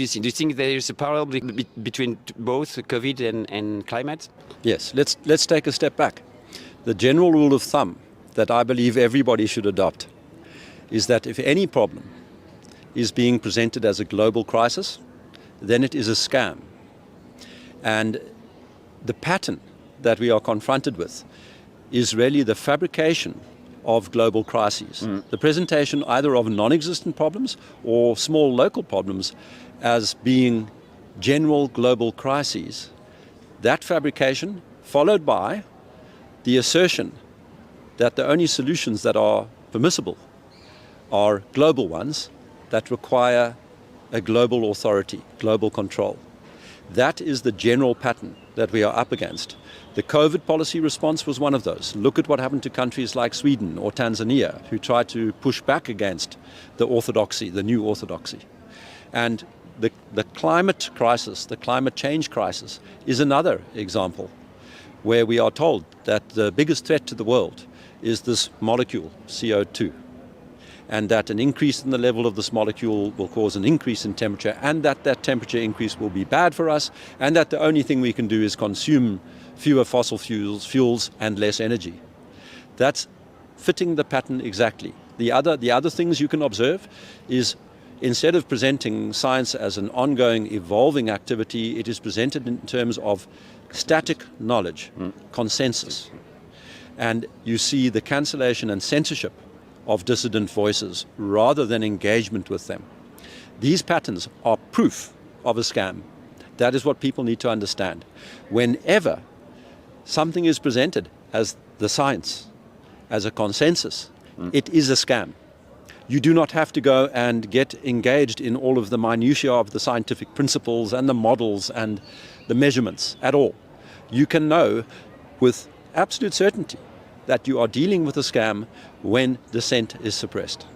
Do you think there is a parallel between both COVID and climate? Yes, let's take a step back. The general rule of thumb that I believe everybody should adopt is that if any problem is being presented as a global crisis, then it is a scam. And the pattern that we are confronted with is really the fabrication of global crises. The presentation either of non-existent problems or small local problems as being general global crises. That fabrication followed by the assertion that the only solutions that are permissible are global ones that require a global authority, global control. That is the general pattern that we are up against. The COVID policy response was one of those. Look at what happened to countries like Sweden or Tanzania, who tried to push back against the orthodoxy, the new orthodoxy. And the climate crisis, the climate change crisis, is another example where we are told that the biggest threat to the world is this molecule, CO2. And that an increase in the level of this molecule will cause an increase in temperature, and that temperature increase will be bad for us, and that the only thing we can do is consume fewer fossil fuels and less energy. That's fitting the pattern exactly. The other things you can observe is, instead of presenting science as an ongoing, evolving activity, it is presented in terms of static knowledge, consensus. And you see the cancellation and censorship of dissident voices rather than engagement with them. These patterns are proof of a scam. That is what people need to understand. Whenever something is presented as the science, as a consensus, it is a scam. You do not have to go and get engaged in all of the minutiae of the scientific principles and the models and the measurements at all. You can know with absolute certainty that you are dealing with a scam when dissent is suppressed.